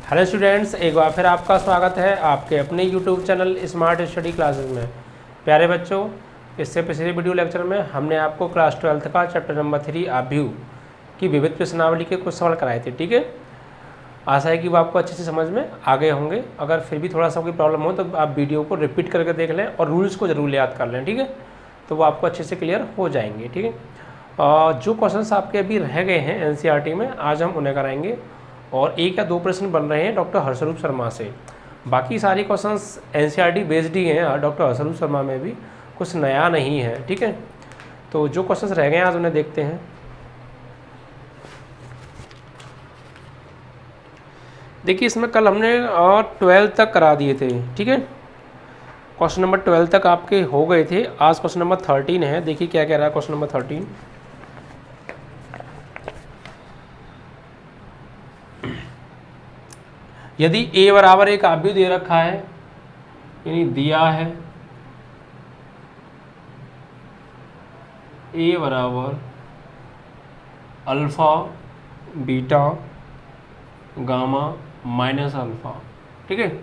Hello students, एक बार फिर आपका स्वागत है आपके अपने YouTube channel smart study classes में। प्यारे बच्चों, इससे पिछले वीडियो लेक्चर में हमने आपको क्लास 12th का चैप्टर नंबर 3 आव्यूह की विविध प्रश्नावली के कुछ सवाल कराए थे। ठीक है, आशा है कि वो आपको अच्छे से समझ में आ गए होंगे। अगर फिर भी थोड़ा सा कोई प्रॉब्लम हो तो आप वीडियो को रिपीट करके देख लें और रूल्स को ज़रूर याद कर लें। ठीक है, तो वो आपको अच्छे से क्लियर हो जाएंगे। ठीक है, जो क्वेश्चंस आपके अभी रह गए हैं एनसीईआरटी में, आज हम उन्हें कराएंगे और एक या दो प्रश्न बन रहे हैं डॉक्टर हर्षरूप शर्मा से। बाकी सारे क्वेश्चंस एनसीईआरटी बेस्ड ही हैं, डॉक्टर हर्षरूप शर्मा में भी कुछ नया नहीं है। ठीक है, तो जो क्वेश्चंस रह गए हैं आज उन्हें देखते हैं। देखिए, इसमें कल हमने 12 तक करा दिए थे। ठीक है, क्वेश्चन नंबर 12 तक आपके हो गए थे। आज क्वेश्चन नंबर 13 है। देखिए क्या कह रहा है क्वेश्चन नंबर 13। यदि a बराबर एक आव्यूह दे रखा है, यानी दिया है a बराबर alpha beta gamma minus alpha. ठीक है,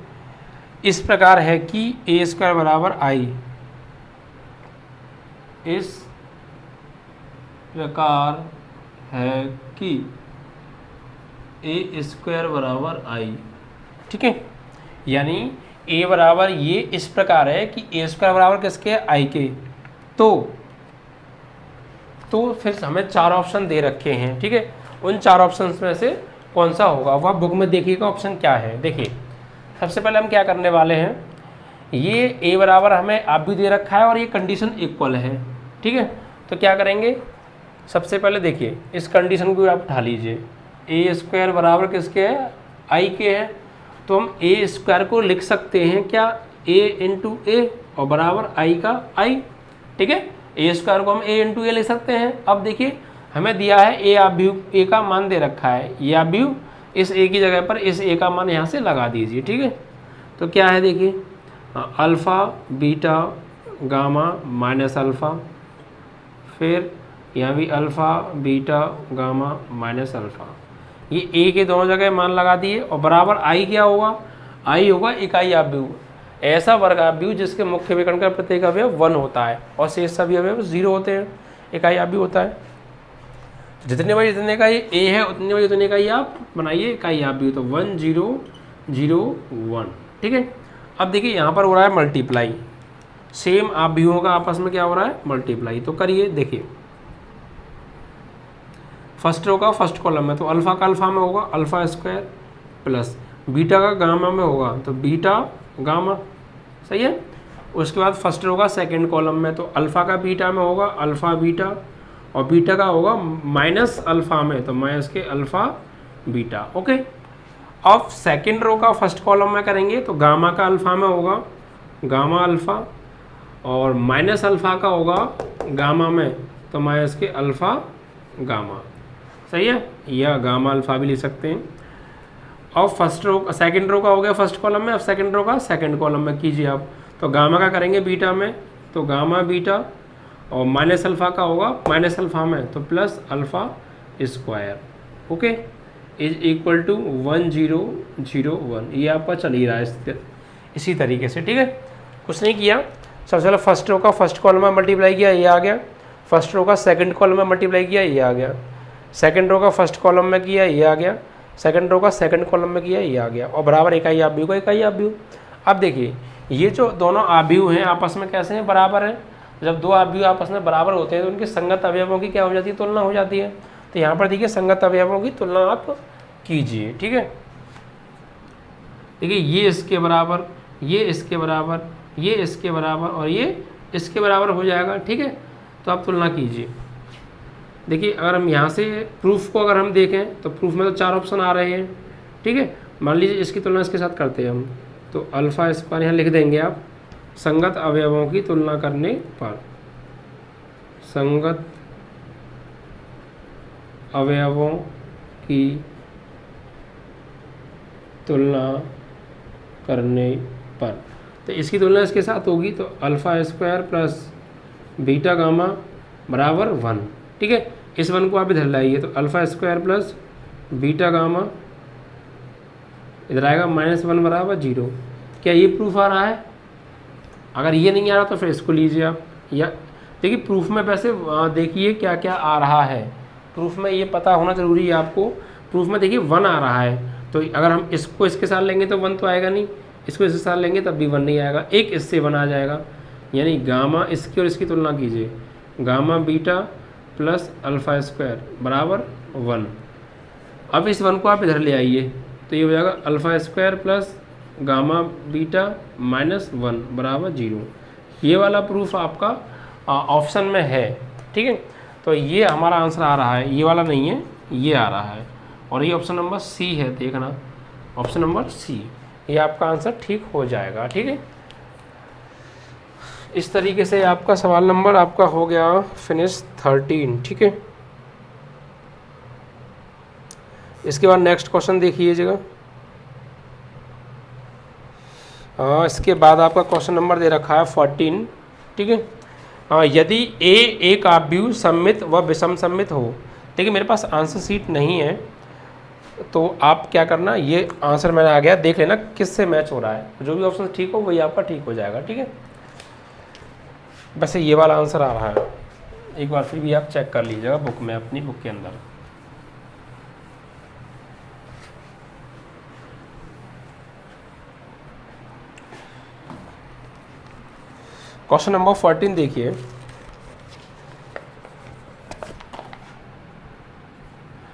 इस प्रकार है कि a स्क्वायर बराबर i, इस प्रकार है कि a स्क्वायर बराबर i। ठीक है, यानी a बराबर ये इस प्रकार है कि a स्क्वायर बराबर किसके, i के। तो फिर हमें चार ऑप्शन दे रखे हैं। ठीक है, उन चार ऑप्शन में से कौन सा होगा वो आप बुक में देखिएगा ऑप्शन क्या है। देखिए, सबसे पहले हम क्या करने वाले हैं, ये a बराबर हमें आव्यूह दे रखा है और ये कंडीशन इक्वल है। ठीक है, तो क्या करेंगे, सबसे पहले देखिए इस कंडीशन को आप उठा लीजिए। a स्क्वायर बराबर किसके है, i के है। तो हम a स्क्वायर को लिख सकते हैं क्या, a इंटू ए और बराबर i का i। ठीक है, a स्क्वायर को हम a इंटू ए लिख सकते हैं। अब देखिए हमें दिया है a आव्यूह, a का मान दे रखा है, ये आव्यूह, इस a की जगह पर इस a का मान यहाँ से लगा दीजिए। ठीक है, तो क्या है देखिए, alpha beta gamma minus alpha, फिर यहाँ भी alpha beta gamma minus alpha, ये a के दोनों जगह मान लगा दिए और बराबर i क्या होगा, i होगा इकाई आव्यूह, ऐसा वर्ग आव्यूह जिसके मुख्य विकर्ण का प्रत्येक अवयव 1 होता है और शेष सभी अवयव 0 होते हैं, इकाई आव्यूह होता है। जितने बार जितने का ये a है उतने बार उतने का ही आप बनाइए इकाई आव्यूह, तो 1 0 0 1। ठीक है, अब देखिए यहाँ पर हो रहा है मल्टीप्लाई, सेम आव्यूहों का आपस में क्या हो रहा है, मल्टीप्लाई। तो करिए, देखिए फर्स्ट रो का फर्स्ट कॉलम में तो अल्फ़ा का अल्फ़ा में होगा अल्फ़ा स्क्वायर प्लस बीटा का गामा में होगा तो बीटा गामा, सही है। उसके बाद फर्स्ट रो का सेकंड कॉलम में तो अल्फ़ा का बीटा में होगा अल्फ़ा बीटा और बीटा का होगा माइनस अल्फ़ा में तो माइनस के अल्फ़ा बीटा। ओके, अब सेकंड रो का फर्स्ट कॉलम में करेंगे तो गामा का अल्फ़ा में होगा गामा अल्फ़ा और माइनस अल्फ़ा का होगा गामा में तो माइनस के अल्फ़ा गामा, सही है, या गामा अल्फ़ा भी लिख सकते हैं। और फर्स्ट रो सेकंड रो का हो गया फर्स्ट कॉलम में, अब सेकंड रो का सेकंड कॉलम में कीजिए आप, तो गामा का करेंगे बीटा में तो गामा बीटा और माइनस अल्फ़ा का होगा माइनस अल्फ़ा में तो plus alpha square. Okay, is equal to 1 0 0 1। ये आपका चल ही रहा है इसी तरीके से। ठीक है, कुछ नहीं किया, सबसे पहले फर्स्ट रो का फर्स्ट कॉलम में मल्टीप्लाई किया, ये आ गया। फर्स्ट रो का सेकंड कॉलम में मल्टीप्लाई किया, ये आ गया। सेकंड रो का फर्स्ट कॉलम में किया, ये आ गया। सेकंड रो का सेकंड कॉलम में किया, ये आ गया और बराबर इकाई आव्यूह का इकाई आव्यूह। अब देखिए ये जो दोनों आव्यूह हैं आपस में कैसे हैं, बराबर हैं। जब दो आव्यूह आपस में बराबर होते हैं तो उनके संगत अवयवों की क्या हो जाती है, तुलना हो जाती है। तो यहाँ पर देखिए संगत अवयवों की तुलना आप कीजिए। ठीक है, देखिए ये इसके बराबर, ये इसके बराबर, ये इसके बराबर और ये इसके बराबर हो जाएगा। ठीक है, तो आप तुलना कीजिए। देखिए अगर हम यहाँ से प्रूफ को अगर हम देखें तो प्रूफ में तो चार ऑप्शन आ रहे हैं। ठीक है, मान लीजिए इसकी तुलना इसके साथ करते हैं हम, तो अल्फ़ा स्क्वायर यहाँ लिख देंगे आप, संगत अवयवों की तुलना करने पर, संगत अवयवों की तुलना करने पर, तो इसकी तुलना इसके साथ होगी तो alpha square plus beta gamma बराबर 1। ठीक है, इस 1 को आप इधर लाइए तो alpha square plus beta gamma इधर आएगा -1 बराबर 0। क्या ये प्रूफ आ रहा है? अगर ये नहीं आ रहा तो फिर इसको लीजिए आप। या देखिए प्रूफ में वैसे देखिए क्या क्या आ रहा है, प्रूफ में ये पता होना ज़रूरी है आपको। प्रूफ में देखिए 1 आ रहा है, तो अगर हम इसको इसके साथ लेंगे तो 1 तो आएगा नहीं, इसको इसके साथ लेंगे तब भी 1 नहीं आएगा, एक इससे 1 आ जाएगा। यानी गामा इसकी और इसकी तुलना कीजिए, gamma beta plus alpha square बराबर 1। अब इस 1 को आप इधर ले आइए तो ये हो जाएगा alpha square plus gamma beta -1 बराबर 0। ये वाला प्रूफ आपका ऑप्शन में है, ठीक है। तो ये हमारा आंसर आ रहा है, ये वाला नहीं है, ये आ रहा है, और ये ऑप्शन नंबर सी है, देखना ऑप्शन नंबर सी, ये आपका आंसर ठीक हो जाएगा, ठीक है। इस तरीके से आपका सवाल नंबर आपका हो गया फिनिश 13, ठीक है। इसके बाद नेक्स्ट क्वेश्चन देखिएगा। इसके बाद आपका क्वेश्चन नंबर दे रखा है 14, ठीक है। यदि ए एक आव्यूह सममित व विषम सममित हो, देखिए मेरे पास आंसर शीट नहीं है, तो आप क्या करना, ये आंसर मैंने आ गया, देख लेना किससे मैच हो रहा है, जो भी ऑप्शन ठीक हो वही आपका ठीक हो जाएगा, ठीक है। वैसे ये वाला आंसर आ रहा है, एक बार फिर भी आप चेक कर लीजिएगा बुक में, अपनी बुक के अंदर। क्वेश्चन नंबर 14 देखिए।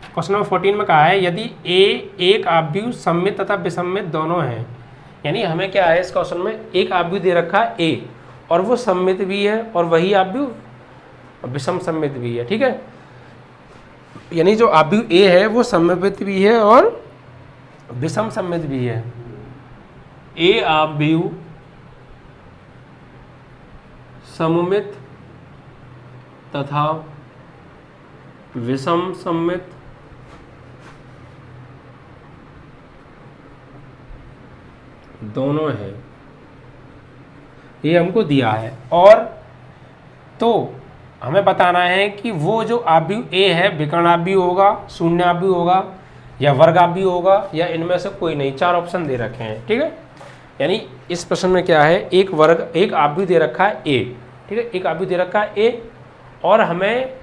क्वेश्चन नंबर 14 में कहा है यदि ए एक आव्यूह सममित तथा विसम्मित दोनों हैं, यानी हमें क्या है इस क्वेश्चन में, एक आव्यूह दे रखा है ए और वो सममित भी है और वही आव्यूह विषम सममित भी है, ठीक है। यानी जो आव्यूह ए है वो सममित भी है और विषम सममित भी है। ए आव्यूह सममित तथा विषम सममित दोनों है, ये हमको दिया है। और तो हमें बताना है कि वो जो आव्यूह ए है विकर्ण आव्यूह होगा, शून्य आव्यूह होगा या वर्ग आव्यूह होगा या इनमें से कोई नहीं, 4 ऑप्शन दे रखे हैं, ठीक है। यानी इस प्रश्न में क्या है, एक आव्यूह दे रखा है ए, ठीक है, एक आव्यूह दे रखा है ए, और हमें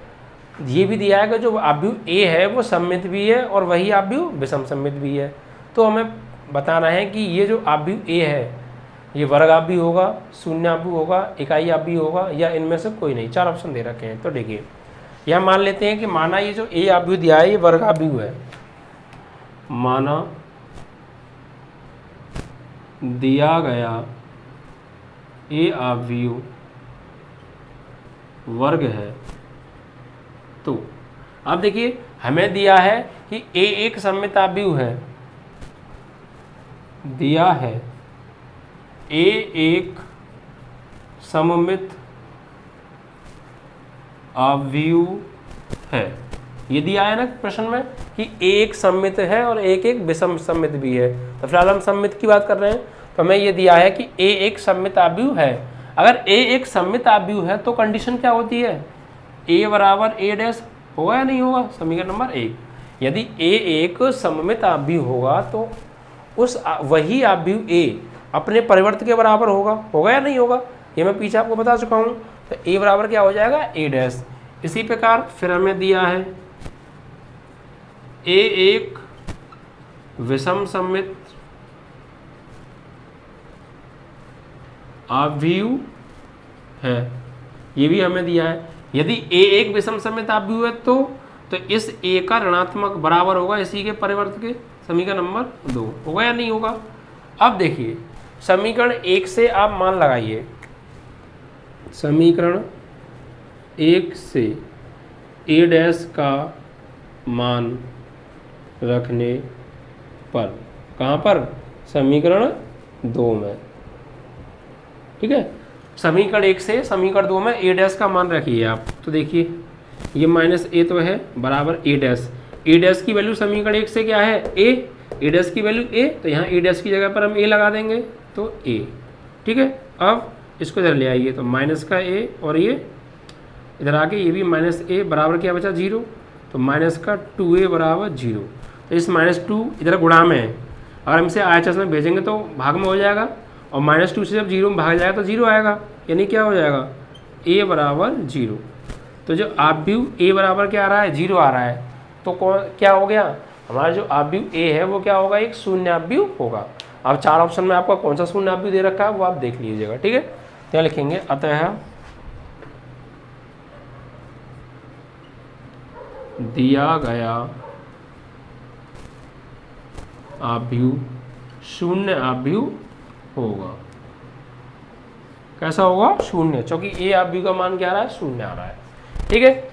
ये भी दिया है कि जो आव्यूह ए है वो सममित भी है और वही आव्यूह विषम सममित भी है। तो हमें बताना है कि ये जो आव्यूह ए है ये वर्ग आव्यूह होगा, शून्य आव्यूह होगा, इकाई आव्यूह होगा या इनमें से कोई नहीं, 4 ऑप्शन दे रखे हैं। तो देखिए यह मान लेते हैं कि माना ये जो ए आव्यूह दिया है ये वर्ग आव्यूह है, माना दिया गया ए आव्यूह वर्ग है, तो अब देखिए हमें दिया है कि ए एक सममित आव्यूह है, दिया है ए एक सममित आव्यूह है, ये दिया है ना प्रश्न में कि ए एक सममित है और एक विषम सममित भी है। तो फिलहाल हम सममित की बात कर रहे हैं, तो हमें ये दिया है कि ए एक सममित आव्यूह है। अगर ए एक सममित आव्यूह है तो कंडीशन क्या होती है, ए बराबर ए डैश होगा या नहीं होगा, समीकरण नंबर 1। यदि ए एक सममित आव्यूह होगा तो उस वही आव्यूह ए अपने परिवर्त के बराबर होगा या नहीं होगा, ये मैं पीछे आपको बता चुका हूँ। तो ए बराबर क्या हो जाएगा, ए डैश। इसी प्रकार फिर हमें दिया है ए एक विषम सममित आव्यूह है, ये भी हमें दिया है। यदि ए एक विषम सममित आव्यूह है तो इस ए का ऋणात्मक बराबर होगा इसी के परिवर्त के, समीकरण नंबर 2 होगा या नहीं होगा। अब देखिए समीकरण 1 से आप मान लगाइए, समीकरण 1 से ए डैश का मान रखने पर, कहाँ पर, समीकरण 2 में, ठीक है। समीकरण 1 से समीकरण 2 में ए डैश का मान रखिए आप, तो देखिए ये माइनस ए तो है बराबर ए डैश, ए डैश की वैल्यू समीकरण 1 से क्या है, ए डैश की वैल्यू ए, तो यहाँ ए डैश की जगह पर हम ए लगा देंगे तो ए, ठीक है। अब इसको इधर ले आइए तो माइनस का ए और ये इधर आके ये भी माइनस ए बराबर क्या बचा 0, तो माइनस का 2a बराबर 0। तो इस -2 इधर गुणा में है, अगर हम इसे RHS में भेजेंगे तो भाग में हो जाएगा, और -2 से जब 0 में भाग जाएगा तो 0 आएगा, यानी क्या हो जाएगा a बराबर 0। तो जो आव्यूह a बराबर क्या आ रहा है 0 आ रहा है, तो क्या हो गया हमारा जो आव्यूह a है वो क्या होगा, एक शून्य आव्यूह होगा। अब 4 ऑप्शन में आपका कौन सा शून्य आव्यूह दे रखा है वो आप देख लीजिएगा, ठीक है। क्या लिखेंगे, अतः दिया गया आव्यूह शून्य आव्यूह होगा। कैसा होगा, शून्य, क्योंकि ए आव्यूह का मान क्या आ रहा है, शून्य आ रहा है, ठीक है।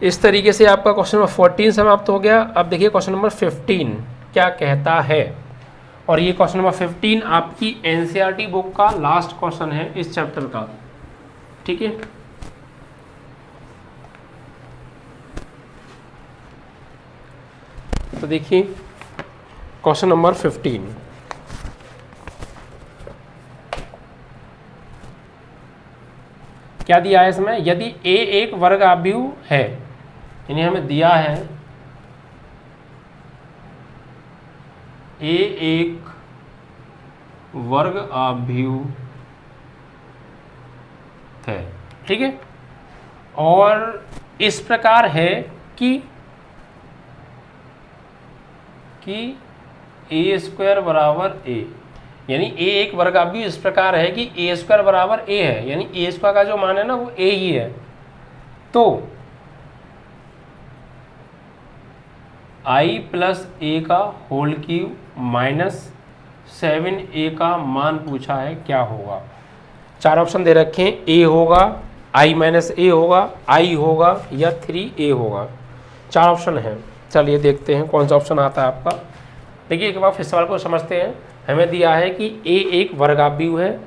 इस तरीके से आपका क्वेश्चन नंबर 14 समाप्त हो गया। अब देखिए क्वेश्चन नंबर 15 क्या कहता है, और ये क्वेश्चन नंबर 15 आपकी एनसीईआरटी बुक का लास्ट क्वेश्चन है इस चैप्टर का, ठीक है। तो देखिए क्वेश्चन नंबर 15, क्या दिया है इसमें, यदि a एक वर्ग आव्यूह है, यानी हमें दिया है a एक वर्ग आव्यूह है, ठीक है, और इस प्रकार है कि a स्क्वायर बराबर a, यानी a एक वर्ग आव्यूह इस प्रकार है कि a स्क्वायर बराबर a है, यानी a स्क्वायर का जो मान है ना वो a ही है। तो i प्लस a का होल क्यूब माइनस 7a का मान पूछा है, क्या होगा। 4 ऑप्शन दे रखे हैं, a होगा, i माइनस a होगा, i होगा या 3a होगा। 4 ऑप्शन हैं, चलिए देखते हैं कौन सा ऑप्शन आता है आपका। देखिए एक बार फिर सवाल को समझते हैं। हमें दिया है कि a एक वर्गाव्यूह है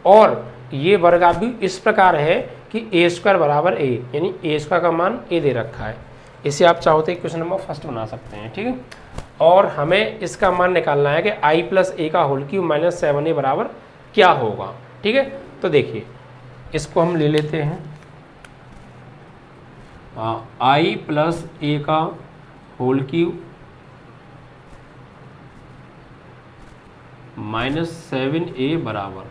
और ये वर्गाव्यूह इस प्रकार है कि a स्क्वायर बराबर a, यानी a स्क्वायर का मान a दे रखा है। इसे आप चाहो तो क्वेश्चन नंबर फर्स्ट बना सकते हैं, ठीक है। और हमें इसका मान निकालना है कि i प्लस a का होल क्यूब माइनस 7a बराबर क्या होगा, ठीक है। तो देखिए इसको हम ले लेते हैं, i प्लस a का होल क्यूब -7a बराबर,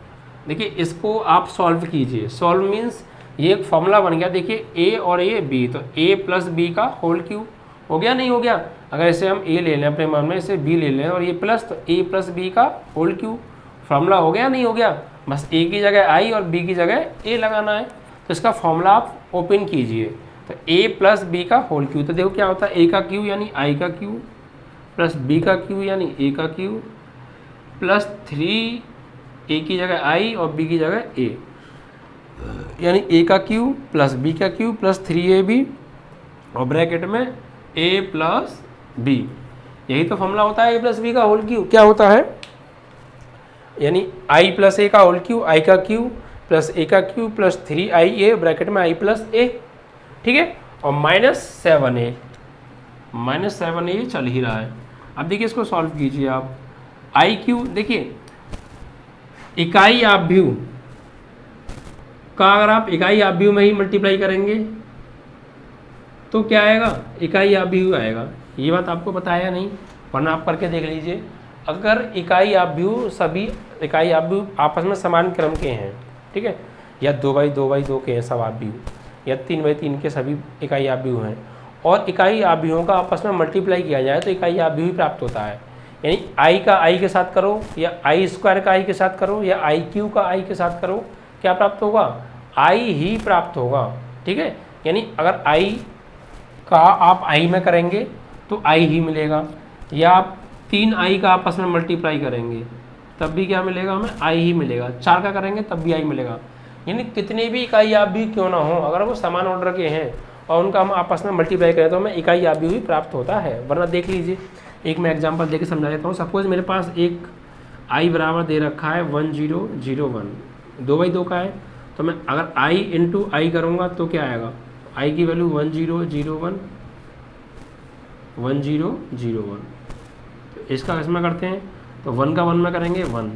देखिए इसको आप सॉल्व कीजिए। सॉल्व मीन्स ये एक फॉर्मूला बन गया, देखिए a और a b, तो a प्लस b का होल क्यूब हो गया, नहीं हो गया। अगर इसे हम a ले लें अपने मान में, इसे b ले लें और ये प्लस, तो a प्लस b का होल क्यूब फॉर्मूला हो गया, नहीं हो गया। बस a की जगह i और b की जगह a लगाना है। तो इसका फॉर्मूला आप ओपन कीजिए, तो a प्लस b का होल क्यूब, तो देखो क्या होता है, a का क्यूब यानी i का क्यूब प्लस b का क्यूब यानी a का क्यूब प्लस 3a की जगह i और b की जगह a, यानी a का क्यूब प्लस b का क्यूब प्लस 3ab और ब्रैकेट में a प्लस b। यही तो फॉर्मूला होता है a प्लस b का होल क्यूब। क्या होता है, यानी i प्लस a का होल क्यूब, i का क्यूब प्लस a का क्यूब प्लस 3ia ब्रैकेट में i प्लस a, ठीक है, और -7a चल ही रहा है। अब देखिए इसको सॉल्व कीजिए आप। आई क्यू, देखिए इकाई आव्यूह का अगर आप इकाई आव्यूह में ही मल्टीप्लाई करेंगे तो क्या आएगा, इकाई आव्यूह आएगा। ये बात आपको बताया नहीं, वरना आप करके देख लीजिए। अगर इकाई आव्यूह, सभी इकाई आव्यूह आपस में समान क्रम के हैं, ठीक है, या 2x2x2 के हैं सब आव्यूह, या 3x3 के सभी इकाई आव्यूह हैं, और इकाई आव्यूहों का आपस में मल्टीप्लाई किया जाए तो इकाई आव्यूह ही प्राप्त होता है। यानी i का i के साथ करो, या i स्क्वायर का i के साथ करो, या i क्यू का i के साथ करो, क्या प्राप्त होगा, i ही प्राप्त होगा, ठीक है। यानी अगर i का आप i में करेंगे तो i ही मिलेगा, या आप 3i का आपस में मल्टीप्लाई करेंगे तब भी क्या मिलेगा, हमें i ही मिलेगा। 4 का करेंगे तब भी i मिलेगा। यानी कितने भी इकाई आव्यूह क्यों ना हो, अगर वो समान ऑर्डर के हैं और उनका हम आपस में मल्टीप्लाई करें तो हमें इकाई आव्यूह ही प्राप्त होता है। वरना देख लीजिए, एक मैं एग्जांपल देके समझा देता हूँ। सपोज मेरे पास एक i बराबर दे रखा है 1001, 2x2 का है, तो मैं अगर i इंटू आई करूँगा तो क्या आएगा, i की वैल्यू 1001, 1001। तो इसका इसमें करते हैं तो 1 का 1 में करेंगे 1,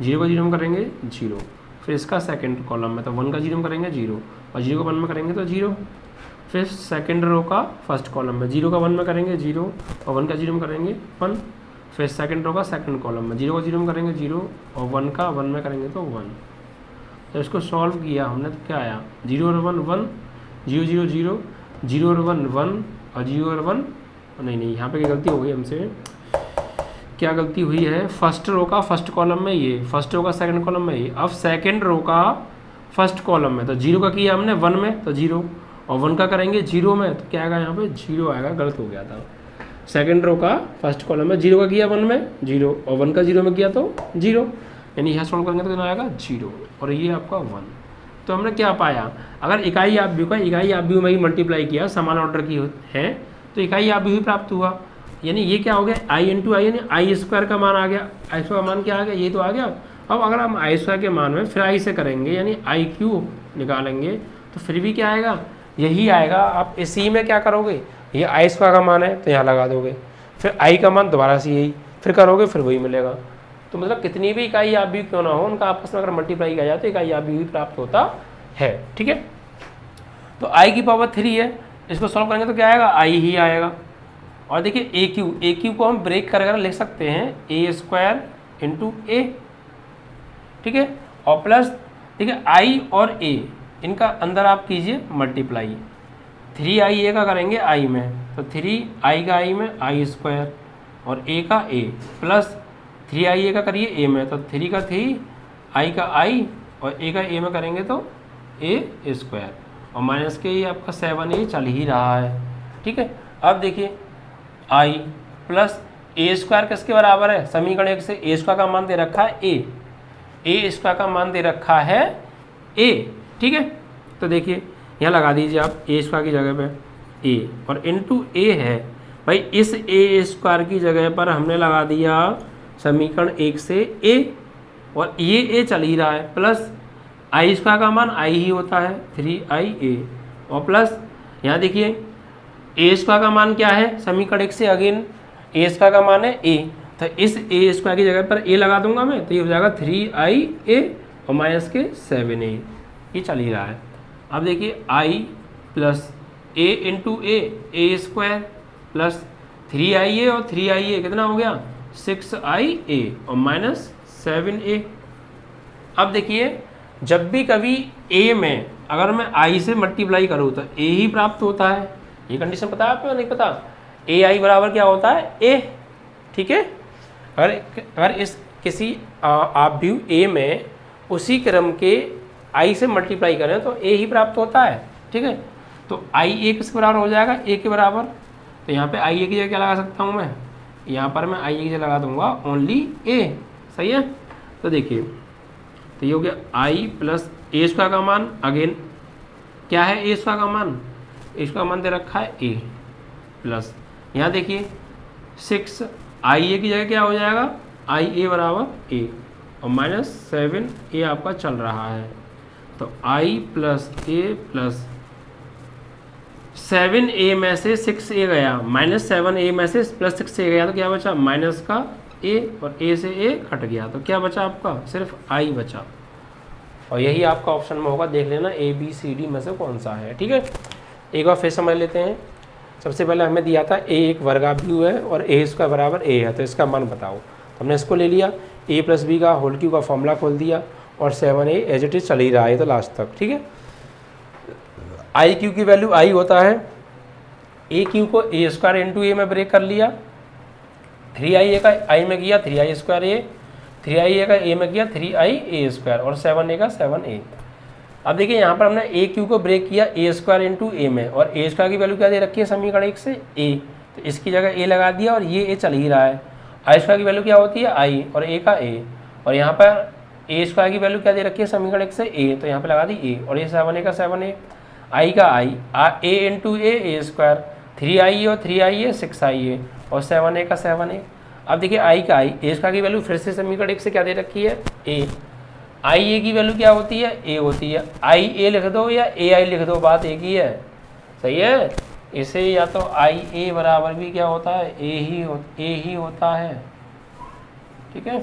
0 का 0 में करेंगे 0, फिर इसका सेकंड कॉलम में तो 1 का 0 में करेंगे 0 और 0 का 1 में करेंगे तो 0, फिर सेकंड रो का फर्स्ट कॉलम में 0 का 1 में करेंगे 0 और 1 का 0 में करेंगे 1, फिर सेकंड रो का सेकंड कॉलम में 0 को 0 में करेंगे 0 और 1 का 1 में करेंगे तो 1। तो इसको सॉल्व किया हमने तो क्या आया 0 और 1 1 0 0 0 0 और 1 1 और 0 और 1 नहीं यहाँ पे क्या गलती हो गई हमसे, क्या गलती हुई है, फर्स्ट रो का फर्स्ट कॉलम में ये, फर्स्ट रो का सेकंड कॉलम में ये, अब सेकंड रो का फर्स्ट कॉलम में तो 0 का किया हमने 1 में तो 0 और 1 का करेंगे 0 में तो क्या आएगा यहाँ पे 0 आएगा, गलत हो गया था। सेकंड रो का फर्स्ट कॉलम में 0 का किया 1 में 0 और 1 का 0 में किया तो 0, यानी यहाँ सॉल्व करेंगे तो कितना आएगा 0 और ये आपका 1। तो हमने क्या पाया, अगर इकाई आव्यूह का इकाई आव्यूह में ही मल्टीप्लाई किया समान ऑर्डर की है तो इकाई आव्यूह ही प्राप्त हुआ, यानी ये क्या हो गया आई इंटू आई, यानी आई स्क्वायर का मान आ गया, आई स्क्वायर का मान क्या आ गया ये तो आ गया। अब अगर हम आई स्क्वायर के मान में फिर आई से करेंगे यानी आई क्यू निकालेंगे तो फिर भी क्या आएगा यही आएगा। आप इसी में क्या करोगे, ये आई स्क्वायर का मान है तो यहाँ लगा दोगे, फिर आई का मान दोबारा से यही फिर करोगे फिर वही मिलेगा। तो मतलब कितनी भी इकाई आव्यूह क्यों ना हो उनका आपस में अगर मल्टीप्लाई किया जाए तो इकाई आव्यूह ही प्राप्त होता है। ठीक है, तो आई की पावर 3 है, इसको सॉल्व करेंगे तो क्या आएगा आई ही आएगा। और देखिए ए क्यू को हम ब्रेक कर लिख सकते हैं ए स्क्वायर इंटू ए, ठीक है, और प्लस देखिए आई और ए इनका अंदर आप कीजिए मल्टीप्लाई, 3i का करेंगे आई में तो 3i का आई में आई स्क्वायर और ए का ए प्लस 3i का करिए ए में तो 3 का 3 आई का आई और ए का ए में करेंगे तो ए स्क्वायर और माइनस के ये आपका 7a चल ही रहा है। ठीक है, अब देखिए आई प्लस ए स्क्वायर किसके बराबर है, समीकरण 1 से ए स्क्वायर का मान दे रखा है ए स्क्वायर का मान दे रखा है ए। ठीक है, तो देखिए यहाँ लगा दीजिए आप ए स्क्वायर की जगह पे ए और इंटू ए है भाई, इस ए स्क्वायर की जगह पर हमने लगा दिया समीकरण 1 से ए और ये ए चल ही रहा है प्लस आई स्क्वायर का मान आई ही होता है 3ia और प्लस यहाँ देखिए ए स्क्वायर का मान क्या है समीकरण 1 से अगेन ए स्क्वायर का मान है ए, तो इस ए स्क्वायर की जगह पर ए लगा दूंगा मैं तो ये हो जाएगा 3ia और माइनस के 7a, ये चल ही रहा है। अब देखिए आई प्लस ए इंटू ए स्क्वायर प्लस 3ia और 3ia कितना हो गया 6ia और माइनस 7a। अब देखिए जब भी कभी a में अगर मैं i से मल्टीप्लाई करूँ तो a ही प्राप्त होता है, ये कंडीशन पता है आपको नहीं पता, ai बराबर क्या होता है a। ठीक है, अगर इस किसी आव्यूह a में उसी क्रम के i से मल्टीप्लाई करें तो a ही प्राप्त होता है। ठीक है, तो ia किसके बराबर हो जाएगा a के बराबर, तो यहाँ पे ia की जगह क्या लगा सकता हूँ मैं, यहाँ पर मैं ia की जगह लगा दूंगा ओनली a। सही है, तो देखिए तो ये हो गया आई प्लस ए स्क्वायर का मान, अगेन क्या है ए स्क्वायर का मान, ए स्क्वायर का मान दे रखा है ए प्लस यहाँ देखिए 6 आई ए की जगह क्या हो जाएगा आई ए बराबर ए और माइनस 7a आपका चल रहा है, तो आई प्लस ए प्लस 7a में से 6a गया माइनस 7a में से प्लस 6a गया तो क्या बचा माइनस का a और a से a कट गया तो क्या बचा आपका सिर्फ i बचा, और यही आपका ऑप्शन में होगा, देख लेना a b c d में से कौन सा है। ठीक है, एक बार फिर समझ लेते हैं। सबसे पहले हमें दिया था a एक वर्गाव्यूह है और a स्क्वायर बराबर a है तो इसका मान बताओ, तो हमने इसको ले लिया a प्लस बी का होल क्यू का फॉर्मूला खोल दिया और 7a एज इट इज चल ही रहा है तो लास्ट तक। ठीक है, आई क्यू की वैल्यू आई होता है, ए क्यू को ए स्क्वायर इंटू ए में ब्रेक कर लिया, 3ia का आई में किया 3i स्क्वायर ए, 3ia का ए में किया 3ia स्क्वायर और 7a का 7a। अब देखिए यहाँ पर हमने ए क्यू को ब्रेक किया ए स्क्वायर इंटू ए में और ए स्क्वायर की वैल्यू क्या दे रखी है समीकरण 1 से ए, तो इसकी जगह ए लगा दिया और ये ए चल ही रहा है। आई स्क्वायर की वैल्यू क्या होती है आई और ए का ए, और यहाँ पर ए स्क्वायर की वैल्यू क्या दे रखी है समीकरण 1 से ए, तो यहाँ पर लगा दी ए और ये 7a का 7a, आई का आई ए इंटू ए स्क्वायर 3ia और 3ia 6ia और 7a का 7a। अब देखिए आई का आई ए स्क्वायर की वैल्यू फिर से समीकरण 1 से क्या दे रखी है ए, आई ए की वैल्यू क्या होती है ए होती है, आई ए लिख दो या ए आई लिख दो बात एक ही है। सही है, इसे या तो आई ए बराबर भी क्या होता है ए ही होता है। ठीक है,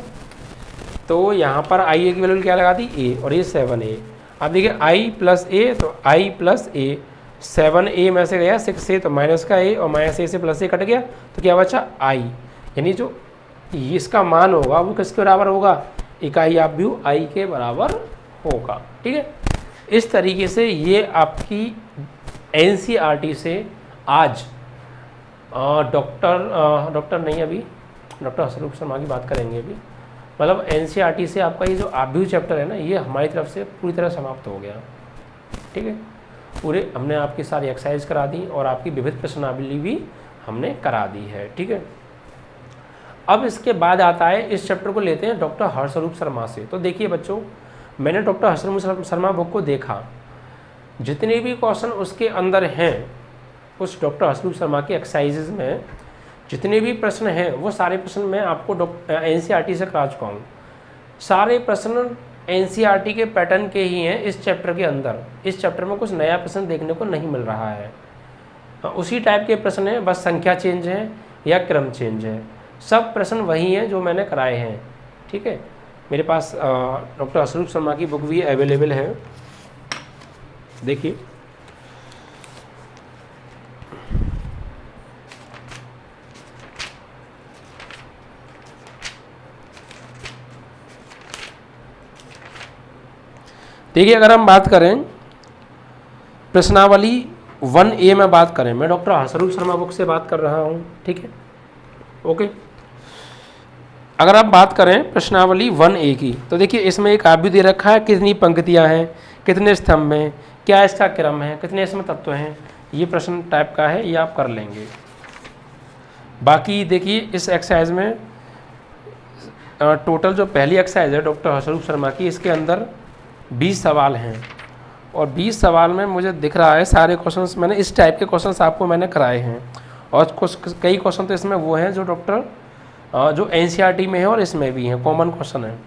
तो यहाँ पर आई ए की वैल्यू क्या लगा दी ए और ये 7a। अब देखिए आई प्लस ए तो आई प्लस ए 7a में से गया 6a तो माइनस का a और माइनस a से प्लस a कट गया तो क्या बचा i, यानी जो इसका मान होगा वो किसके बराबर होगा, इकाई आव्यूह आई के बराबर होगा। ठीक है, इस तरीके से ये आपकी एनसीईआरटी से आज डॉक्टर नहीं, अभी डॉक्टर हर्षरूप शर्मा की बात करेंगे अभी, मतलब एनसीईआरटी से आपका ये जो आव्यूह चैप्टर है ना, ये हमारी तरफ से पूरी तरह समाप्त हो गया। ठीक है, पूरे हमने आपकी सारी एक्सरसाइज करा दी और आपकी विविध प्रश्नावली भी हमने करा दी है। ठीक है, अब इसके बाद आता है, इस चैप्टर को लेते हैं डॉक्टर हर्षरूप शर्मा से। तो देखिए बच्चों, मैंने डॉक्टर हर्षरूप शर्मा बुक को देखा, जितने भी क्वेश्चन उसके अंदर हैं, उस डॉक्टर हर्षरूप शर्मा की एक्सरसाइजेज में जितने भी प्रश्न हैं वो सारे प्रश्न मैं आपको एनसीईआरटी से करा चुका हूँ। सारे प्रश्न एनसीईआरटी के पैटर्न के ही हैं इस चैप्टर के अंदर। इस चैप्टर में कुछ नया प्रश्न देखने को नहीं मिल रहा है, उसी टाइप के प्रश्न हैं, बस संख्या चेंज है या क्रम चेंज है। सब प्रश्न वही हैं जो मैंने कराए हैं। ठीक है, मेरे पास डॉक्टर हर्षरूप शर्मा की बुक भी अवेलेबल है, देखिए। देखिए, अगर हम बात करें प्रश्नावली 1A में बात करें, मैं डॉक्टर हर्षरूप शर्मा बुक से बात कर रहा हूँ। ठीक है, ओके। अगर आप बात करें प्रश्नावली 1A की, तो देखिए इसमें एक आव्यूह दे रखा है, कितनी पंक्तियाँ हैं, कितने स्तंभ हैं, क्या इसका क्रम है, कितने इसमें तत्व हैं, ये प्रश्न टाइप का है, ये आप कर लेंगे। बाकी देखिए इस एक्सरसाइज में टोटल जो पहली एक्सरसाइज है डॉक्टर हर्षरूप शर्मा की, इसके अंदर 20 सवाल हैं और 20 सवाल में मुझे दिख रहा है सारे क्वेश्चंस मैंने इस टाइप के क्वेश्चंस आपको मैंने कराए हैं। और कुछ कई क्वेश्चन तो इसमें वो हैं जो एनसीईआरटी में है और इसमें भी हैं, कॉमन क्वेश्चन है,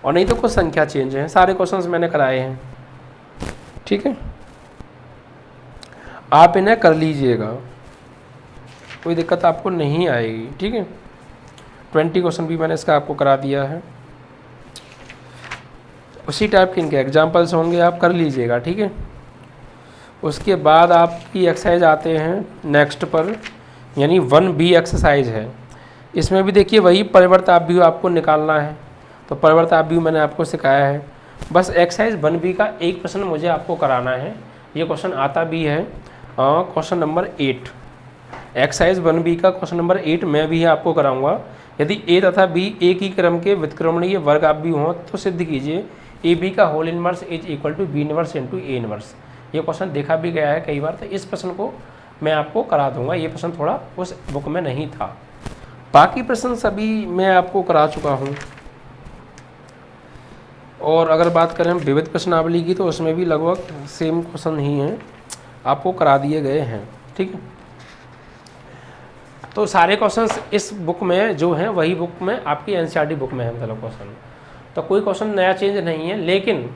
और नहीं तो कुछ संख्या चेंज है। सारे क्वेश्चंस मैंने कराए हैं। ठीक है, आप इन्हें कर लीजिएगा, कोई दिक्कत आपको नहीं आएगी। ठीक है, 20 क्वेश्चन भी मैंने इसका आपको करा दिया है, उसी टाइप के इनके एग्जाम्पल्स होंगे, आप कर लीजिएगा। ठीक है, उसके बाद आपकी एक्सरसाइज आते हैं नेक्स्ट पर, यानी 1B एक्सरसाइज है। इसमें भी देखिए वही परिवर्त आव्यूह आपको निकालना है, तो परिवर्त आव्यूह मैंने आपको सिखाया है। बस एक्सरसाइज 1B का एक प्रश्न मुझे आपको कराना है, ये क्वेश्चन आता भी है, क्वेश्चन नंबर 8। एक्सरसाइज 1B का क्वेश्चन नंबर 8 मैं भी आपको कराऊंगा। यदि A तथा B एक ही क्रम के व्युत्क्रमणीय वर्ग आव्यूह हों तो सिद्ध कीजिए AB का whole inverse is equal to B inverse into A inverse. ये क्वेश्चन देखा भी गया है कई बार, तो इस प्रश्न को मैं आपको करा दूंगा। ये प्रश्न थोड़ा उस बुक में नहीं था, बाकी प्रश्न सभी मैं आपको करा चुका हूँ। और अगर बात करें हम विविध प्रश्नावली की, तो उसमें भी लगभग सेम क्वेश्चन ही हैं, आपको करा दिए गए हैं। ठीक है, तो सारे क्वेश्चंस इस बुक में जो हैं वही बुक में आपकी एनसीईआरटी बुक में है, मतलब क्वेश्चन तो कोई क्वेश्चन नया चेंज नहीं है। लेकिन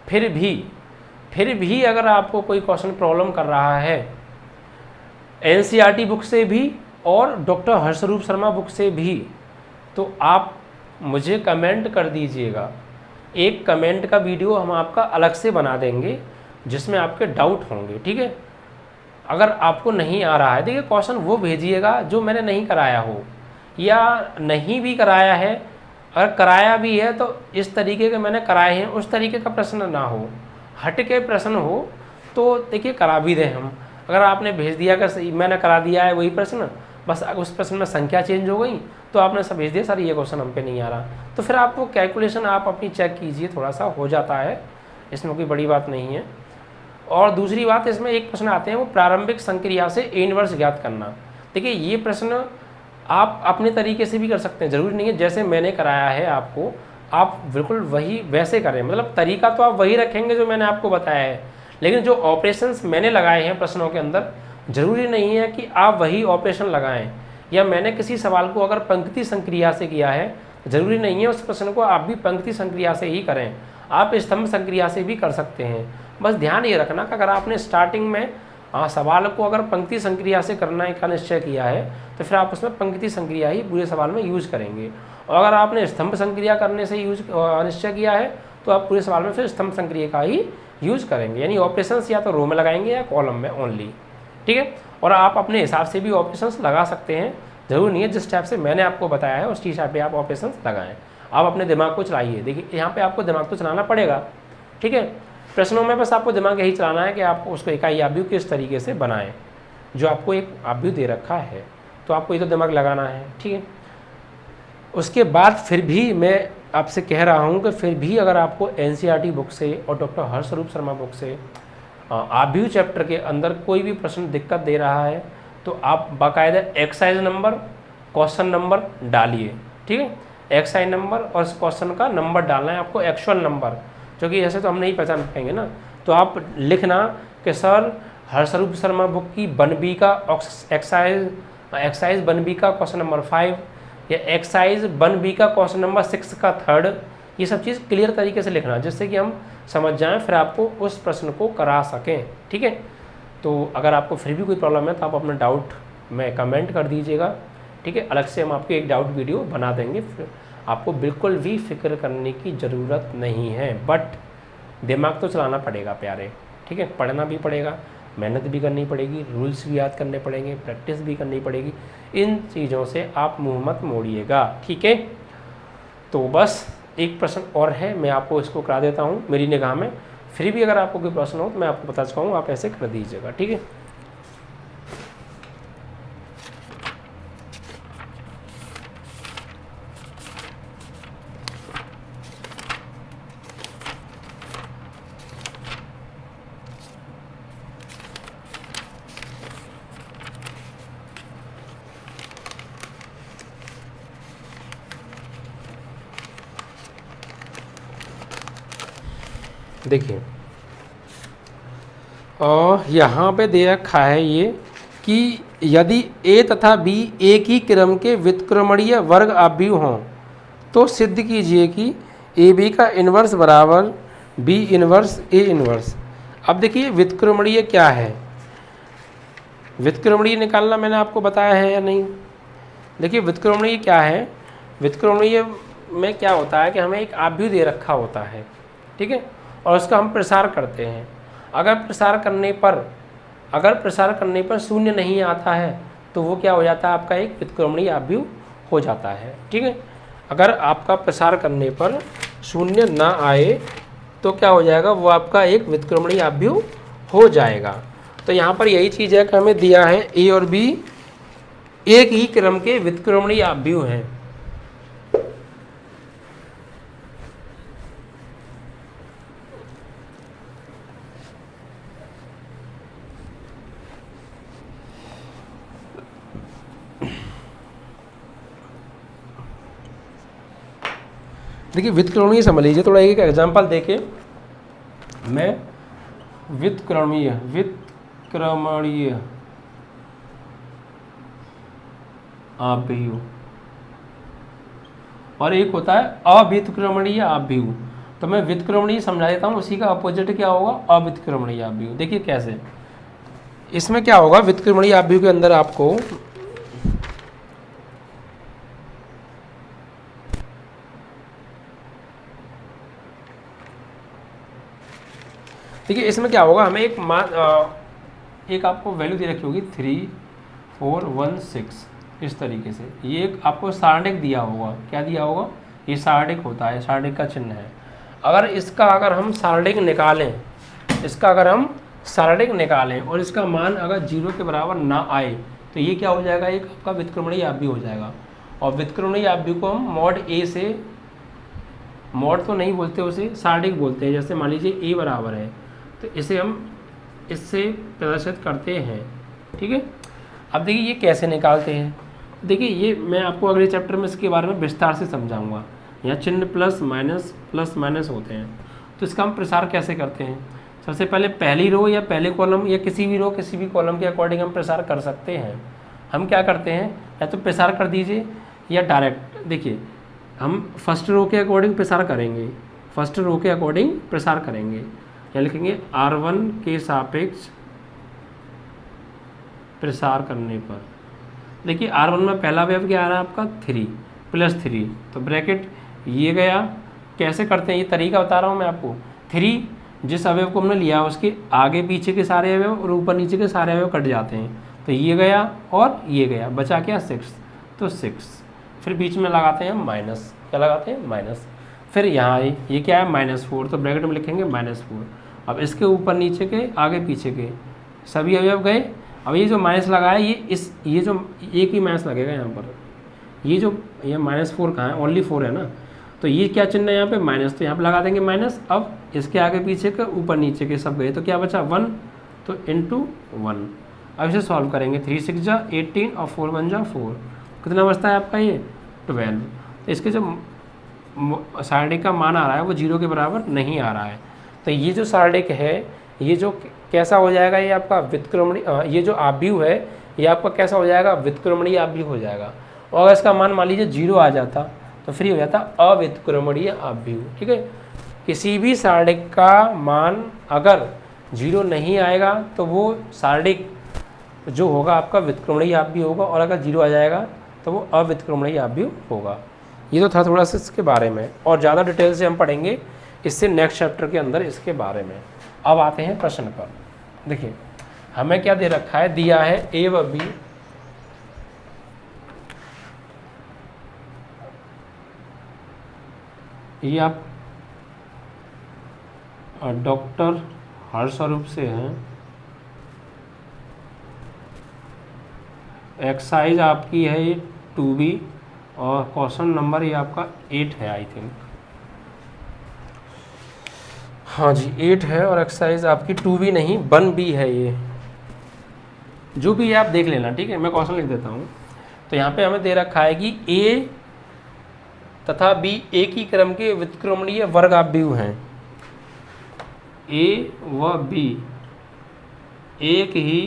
फिर भी अगर आपको कोई क्वेश्चन प्रॉब्लम कर रहा है एनसीईआरटी बुक से भी और डॉक्टर हर्षरूप शर्मा बुक से भी, तो आप मुझे कमेंट कर दीजिएगा। एक कमेंट का वीडियो हम आपका अलग से बना देंगे जिसमें आपके डाउट होंगे। ठीक है, अगर आपको नहीं आ रहा है, देखिए क्वेश्चन वो भेजिएगा जो मैंने नहीं कराया हो, या नहीं भी कराया है, अगर कराया भी है तो इस तरीके के मैंने कराए हैं उस तरीके का प्रश्न ना हो, हट के प्रश्न हो, तो देखिए करा भी दें हम। अगर आपने भेज दिया कि मैंने करा दिया है वही प्रश्न, बस उस प्रश्न में संख्या चेंज हो गई, तो आपने सब भेज दिया सर ये क्वेश्चन हम पे नहीं आ रहा, तो फिर आप वो कैलकुलेशन आप अपनी चेक कीजिए, थोड़ा सा हो जाता है, इसमें कोई बड़ी बात नहीं है। और दूसरी बात, इसमें एक प्रश्न आते हैं वो प्रारंभिक संक्रिया से ए इनवर्स ज्ञात करना। देखिए ये प्रश्न आप अपने तरीके से भी कर सकते हैं, ज़रूरी नहीं है जैसे मैंने कराया है आपको आप बिल्कुल वही वैसे करें, मतलब तरीका तो आप वही रखेंगे जो मैंने आपको बताया है, लेकिन जो ऑपरेशंस मैंने लगाए हैं प्रश्नों के अंदर, ज़रूरी नहीं है कि आप वही ऑपरेशन लगाएं। या मैंने किसी सवाल को अगर पंक्ति संक्रिया से किया है, ज़रूरी नहीं है उस प्रश्न को आप भी पंक्ति संक्रिया से ही करें, आप स्तंभ संक्रिया से भी कर सकते हैं। बस ध्यान ये रखना कि अगर आपने स्टार्टिंग में सवाल को अगर पंक्ति संक्रिया से करने का निश्चय किया है तो फिर आप उसमें पंक्ति संक्रिया ही पूरे सवाल में यूज़ करेंगे, और अगर आपने स्तंभ संक्रिया करने से निश्चय किया है तो आप पूरे सवाल में फिर स्तंभ संक्रिया का ही यूज़ करेंगे, यानी ऑपरेशंस या तो रो में लगाएंगे या कॉलम में ओनली। ठीक है, और आप अपने हिसाब से भी ऑपरेशंस लगा सकते हैं, ज़रूरी नहीं है जिस टाइप से मैंने आपको बताया है उस टाइप पे आप ऑपरेशन लगाएं। आप अपने दिमाग को चलाइए। देखिए यहाँ पे आपको दिमाग तो चलाना पड़ेगा, ठीक है। प्रश्नों में बस आपको दिमाग यही चलाना है कि आप उसको इकाई आव्यूह किस तरीके से बनाएं। जो आपको एक आव्यूह दे रखा है तो आपको ये तो दिमाग लगाना है, ठीक है। उसके बाद फिर भी मैं आपसे कह रहा हूँ कि फिर भी अगर आपको NCERT बुक से और डॉक्टर हर्षरूप शर्मा बुक से आव्यूह चैप्टर के अंदर कोई भी प्रश्न दिक्कत दे रहा है तो आप बाकायदा एक्सरसाइज नंबर, क्वेश्चन नंबर डालिए, ठीक है। एक्सरसाइज नंबर और क्वेश्चन का नंबर डालना है आपको, एक्चुअल नंबर, क्योंकि ऐसे तो हम नहीं पहचान पाएंगे ना। तो आप लिखना कि सर हर्षरूप शर्मा बुक की 1B का एक्सरसाइज 1B का क्वेश्चन नंबर 5 या एक्सरसाइज 1B का क्वेश्चन नंबर 6 का 3rd, ये सब चीज़ क्लियर तरीके से लिखना जिससे कि हम समझ जाएं, फिर आपको उस प्रश्न को करा सकें, ठीक है। तो अगर आपको फिर भी कोई प्रॉब्लम है तो आप अपना डाउट में कमेंट कर दीजिएगा, ठीक है। अलग से हम आपको एक डाउट वीडियो बना देंगे। फिर आपको बिल्कुल भी फिक्र करने की ज़रूरत नहीं है, बट दिमाग तो चलाना पड़ेगा प्यारे, ठीक है। पढ़ना भी पड़ेगा, मेहनत भी करनी पड़ेगी, रूल्स भी याद करने पड़ेंगे, प्रैक्टिस भी करनी पड़ेगी। इन चीज़ों से आप मुँह मत मोड़िएगा, ठीक है। तो बस एक प्रश्न और है, मैं आपको इसको करा देता हूँ मेरी निगाह में। फिर भी अगर आपको कोई प्रश्न हो तो मैं आपको बता चुका हूँ, आप ऐसे कर दीजिएगा, ठीक है। देखिए और यहाँ पे दे रखा है ये कि यदि A तथा B एक ही क्रम के व्युत्क्रमणीय वर्ग आव्यूह हों तो सिद्ध कीजिए कि AB का इन्वर्स बराबर B इन्वर्स A इन्वर्स। अब देखिए व्युत्क्रमणीय क्या है, व्युत्क्रमणीय निकालना मैंने आपको बताया है या नहीं। देखिए व्युत्क्रमणीय क्या है, व्युत्क्रमणीय में क्या होता है कि हमें एक आव्यूह दे रखा होता है, ठीक है, और उसका हम प्रसार करते हैं। अगर प्रसार करने पर शून्य नहीं आता है तो वो क्या हो जाता है, आपका एक व्युत्क्रमणीय आव्यूह हो जाता है, ठीक है। अगर आपका प्रसार करने पर शून्य ना आए तो क्या हो जाएगा, वो आपका एक व्युत्क्रमणीय आव्यूह हो जाएगा। तो यहाँ पर यही चीज़ है कि हमें दिया है A और B एक ही क्रम के व्युत्क्रमणीय आव्यूह हैं। देखिए व्युत्क्रमणीय समझ लीजिए थोड़ा, एक एग्जांपल देके मैं व्युत्क्रमणीय आव्यूह और एक होता है अव्युत्क्रमणीय आव्यूह। तो मैं व्युत्क्रमणीय समझा देता हूँ, उसी का अपोजिट क्या होगा, अव्युत्क्रमणीय आव्यूह। देखिए कैसे, इसमें क्या होगा, व्युत्क्रमणीय आव्यूह के अंदर आपको देखिए इसमें क्या होगा, हमें एक आपको वैल्यू दे रखी होगी 3 4 1 6 इस तरीके से। ये एक आपको सारणिक दिया होगा, क्या दिया होगा, ये सारणिक होता है, सारणिक का चिन्ह है। अगर हम सारणिक निकालें और इसका मान अगर 0 के बराबर ना आए तो ये क्या हो जाएगा, एक आपका व्युत्क्रमणीय आव्यूह हो जाएगा। और व्युत्क्रमणीय आव्यूह को हम मॉड A से, मॉड तो नहीं बोलते उसे, सारणिक बोलते हैं। जैसे मान लीजिए A बराबर है तो इसे हम इससे प्रदर्शित करते हैं, ठीक है। अब देखिए ये कैसे निकालते हैं, देखिए ये मैं आपको अगले चैप्टर में इसके बारे में विस्तार से समझाऊंगा। यहाँ चिन्ह प्लस माइनस होते हैं, तो इसका हम प्रसार कैसे करते हैं। सबसे पहले पहली रो या पहले कॉलम या किसी भी कॉलम के अकॉर्डिंग हम प्रसार कर सकते हैं। हम क्या करते हैं, या तो प्रसार कर दीजिए या डायरेक्ट। देखिए हम फर्स्ट रो के अकॉर्डिंग प्रसार करेंगे, या लिखेंगे R1 के सापेक्ष प्रसार करने पर। देखिए R1 में पहला अवयव क्या आ रहा है आपका 3 + 3, तो ब्रैकेट ये गया। कैसे करते हैं ये तरीका बता रहा हूँ मैं आपको। 3 जिस अवयव को हमने लिया उसके आगे पीछे के सारे अवयव और ऊपर नीचे के सारे अवयव कट जाते हैं, तो ये गया और ये गया, बचा क्या 6। तो 6, फिर बीच में लगाते हैं माइनस, क्या लगाते हैं माइनस, फिर यहाँ ये क्या है -4, तो ब्रैकेट में लिखेंगे -4। अब इसके ऊपर नीचे के आगे पीछे के सभी अवयव गए। अब ये जो माइनस लगा है ये जो एक ही माइनस लगेगा यहाँ पर, ये -4 कहाँ है, ओनली 4 है ना, तो ये क्या चिन्ह है यहाँ पे माइनस, तो यहाँ पे लगा देंगे माइनस। अब इसके आगे पीछे के ऊपर नीचे के सब गए, तो क्या बचा 1, तो इंटू 1। अब इसे सॉल्व करेंगे, 3 6 जा 18 और 4 1 जा 4, कितना बचता है आपका ये 12। तो इसके जो सारणिक का मान आ रहा है वो 0 के बराबर नहीं आ रहा है। तो ये जो सारणिक है ये जो कैसा हो जाएगा, ये आपका व्युत्क्रमणीय, ये जो आव्यूह है ये आपका कैसा हो जाएगा, व्युत्क्रमणीय आव्यूह हो जाएगा। और अगर इसका मान लीजिए 0 आ जाता तो फिर हो जाता अव्युत्क्रमणीय आव्यूह। ठीक है, किसी भी सारणिक का मान अगर 0 नहीं आएगा तो वो सारणिक जो होगा आपका व्युत्क्रमणीय आव्यूह होगा, और अगर 0 आ जाएगा तो वो अव्युत्क्रमणीय आव्यूह होगा। ये तो था थोड़ा सा इसके बारे में, और ज़्यादा डिटेल से हम पढ़ेंगे इससे नेक्स्ट चैप्टर के अंदर इसके बारे में। अब आते हैं प्रश्न पर। देखिए हमें क्या दे रखा है, दिया है ए व बी ये आप डॉक्टर हर्षरूप से हैं। एक्सरसाइज आपकी है ये 2B और क्वेश्चन नंबर ये आपका 8 है आई थिंक, हाँ जी 8 है, और एक्सरसाइज आपकी 2B नहीं 1B है ये, जो भी है आप देख लेना। ठीक है, मैं क्वेश्चन लिख देता हूँ। तो यहाँ पे हमें दे रखा है कि A तथा B एक ही क्रम के व्युत्क्रमणीय वर्ग आव्यूह हैं। A व B एक ही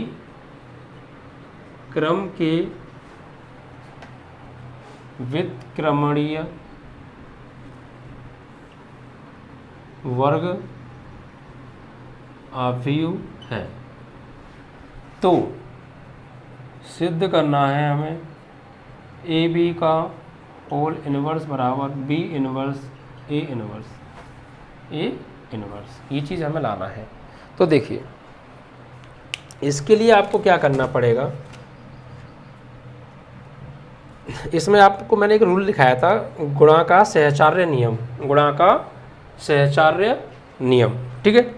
क्रम के व्युत्क्रमणीय वर्ग आव्यूह है। तो सिद्ध करना है हमें ए बी का होल इनवर्स बराबर बी इनवर्स ए इनवर्स, ये चीज़ हमें लाना है। तो देखिए इसके लिए आपको क्या करना पड़ेगा, इसमें आपको मैंने एक रूल दिखाया था, गुणा का सहचार्य नियम, गुणा का सहचार्य नियम। ठीक है,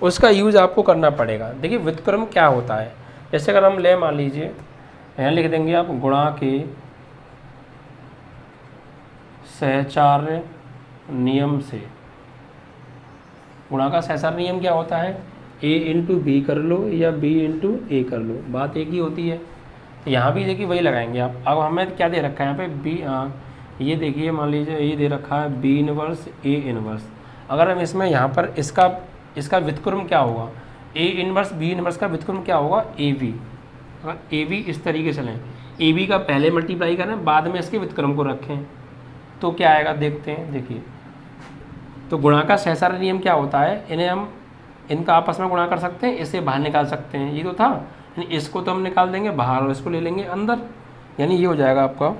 उसका यूज आपको करना पड़ेगा। देखिए व्युत्क्रम क्या होता है, जैसे अगर हम ले मान लीजिए यहाँ लिख देंगे आप गुणा के सहचार्य नियम से। गुणा का सहचार्य नियम क्या होता है, a इंटू बी कर लो या b इंटू ए कर लो, बात एक ही होती है। यहाँ भी देखिए वही लगाएंगे आप। अब हमें क्या दे रखा है यहाँ पे b, ये देखिए मान लीजिए ये दे रखा है b इनवर्स a इनवर्स। अगर हम इसमें यहाँ पर इसका व्युत्क्रम क्या होगा, a इनवर्स b इनवर्स का व्युत्क्रम क्या होगा ab। अगर ab इस तरीके से लें, ab का पहले मल्टीप्लाई करें बाद में इसके व्युत्क्रम को रखें तो क्या आएगा देखते हैं। देखिए तो गुणा का सहचार्य नियम क्या होता है, इन्हें हम इनका आपस में गुणा कर सकते हैं, इसे बाहर निकाल सकते हैं। ये तो था, यानी इसको तो हम निकाल देंगे बाहर और इसको ले लेंगे अंदर, यानी ये हो जाएगा आपका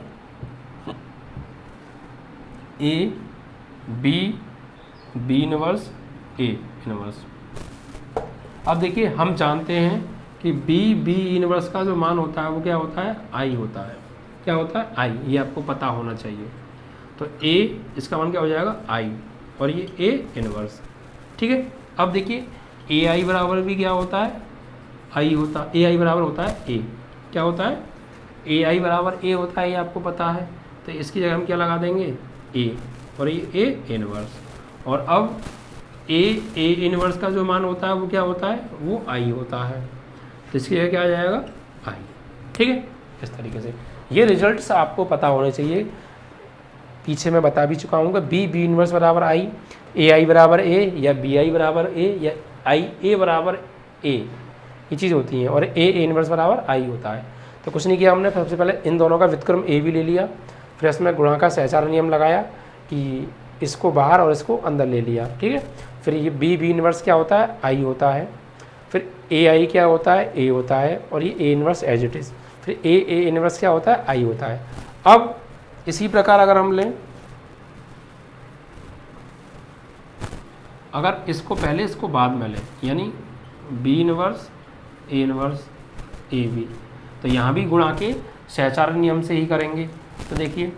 A B inverse A inverse. अब देखिए हम जानते हैं कि बी इनवर्स का जो मान होता है वो क्या होता है, आई होता है। क्या होता है, आई, ये आपको पता होना चाहिए। तो ए इसका मान क्या हो जाएगा आई, और ये ए इनवर्स। ठीक है, अब देखिए ए आई बराबर भी क्या होता है, आई होता, ए आई बराबर होता है ए, क्या होता है ए आई बराबर ए होता है, ये आपको पता है। तो इसकी जगह हम क्या लगा देंगे ए, और ये ए इनवर्स। और अब ए इनवर्स का जो मान होता है वो क्या होता है, वो आई होता है। तो इसकी जगह क्या आ जाएगा आई। ठीक है, इस तरीके से ये रिजल्ट्स आपको पता होने चाहिए। पीछे मैं बता भी चुका हूँ कि बी इनवर्स बराबर आई, ए आई बराबर ए, या बी आई बराबर ए, या आई ए बराबर ए, ये चीज़ होती है। और ए इनवर्स बराबर आई होता है। तो कुछ नहीं किया हमने, सबसे पहले इन दोनों का व्युत्क्रम ए भी ले लिया, फिर इसमें गुणा का सहचार्य नियम लगाया कि इसको बाहर और इसको अंदर ले लिया। ठीक है, फिर ये बी इनवर्स क्या होता है, आई होता है। फिर ए आई क्या होता है, ए होता है, और ये A inverse as it is. फिर ए इनवर्स क्या होता है, आई होता है। अब इसी प्रकार अगर हम लें, अगर इसको पहले इसको बाद में लें, यानी बी इनवर्स ए बी, तो यहाँ भी गुणा के सहचारण नियम से ही करेंगे। तो देखिए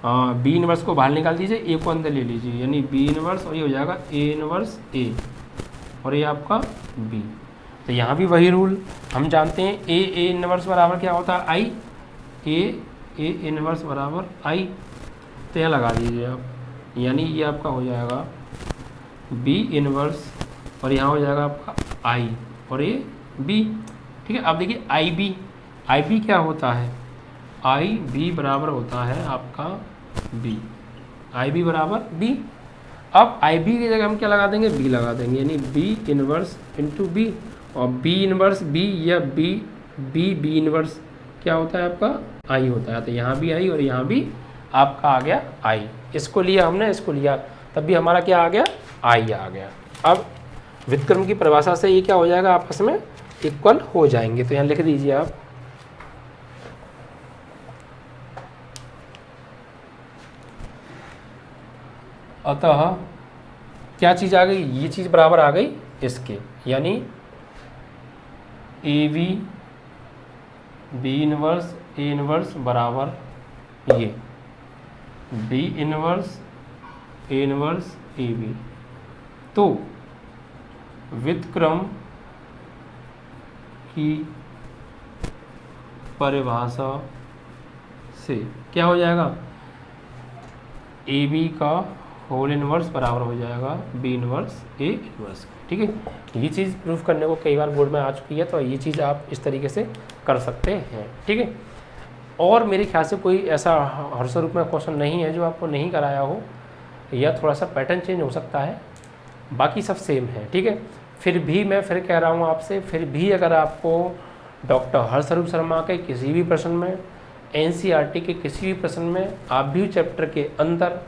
बी इनवर्स को बाहर निकाल दीजिए, ए को अंदर ले लीजिए, यानी बी इनवर्स और ये हो जाएगा ए इनवर्स ए और ये आपका बी। तो यहाँ भी वही रूल हम जानते हैं, ए इनवर्स बराबर क्या होता है आई, ए इनवर्स बराबर आई। तो यहाँ लगा दीजिए आप, यानी ये आपका हो जाएगा बी इनवर्स और यहाँ हो जाएगा आपका आई और ये बी। ठीक है, अब देखिए आई बी क्या होता है, आई बी बराबर होता है आपका बी, आई बी बराबर बी। अब आई बी की जगह हम क्या लगा देंगे, बी लगा देंगे, यानी बी इनवर्स इंटू बी, और बी इनवर्स बी या बी इनवर्स क्या होता है आपका आई होता है। तो यहाँ भी आई और यहाँ भी आपका आ गया आई, इसको लिया हमने, इसको लिया, तब भी हमारा क्या आ गया, आई आ गया। अब व्युत्क्रम की परिभाषा से ये क्या हो जाएगा, आपस में इक्वल हो जाएंगे। तो यहाँ लिख दीजिए आप, अतः क्या चीज़ आ गई, ये चीज़ बराबर आ गई इसके, यानी A B B inverse A inverse बराबर ये B inverse A inverse A B. तो व्युत्क्रम की परिभाषा से क्या हो जाएगा, ए बी का होल इनवर्स बराबर हो जाएगा बी इनवर्स ए इनवर्स। ठीक है, ये चीज़ प्रूफ करने को कई बार बोर्ड में आ चुकी है, तो ये चीज़ आप इस तरीके से कर सकते हैं। ठीक है, और मेरे ख्याल से कोई ऐसा हर स्वरूप में क्वेश्चन नहीं है जो आपको नहीं कराया हो, या थोड़ा सा पैटर्न चेंज हो सकता है, बाकी सब सेम है। ठीक है, फिर भी मैं फिर कह रहा हूँ आपसे, फिर भी अगर आपको डॉक्टर हरस्वरूप शर्मा के किसी भी प्रश्न में, एनसीईआरटी के किसी भी प्रश्न में, आप भी चैप्टर के अंदर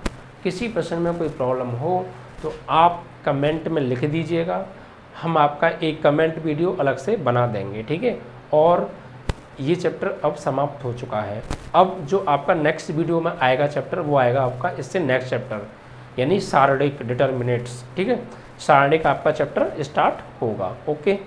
किसी प्रश्न में कोई प्रॉब्लम हो तो आप कमेंट में लिख दीजिएगा, हम आपका एक कमेंट वीडियो अलग से बना देंगे। ठीक है, और ये चैप्टर अब समाप्त हो चुका है। अब जो आपका नेक्स्ट वीडियो में आएगा चैप्टर, वो आएगा आपका इससे नेक्स्ट चैप्टर, यानी सारणिक डिटर्मिनेट्स। ठीक है, सारणिक आपका चैप्टर स्टार्ट होगा। ओके।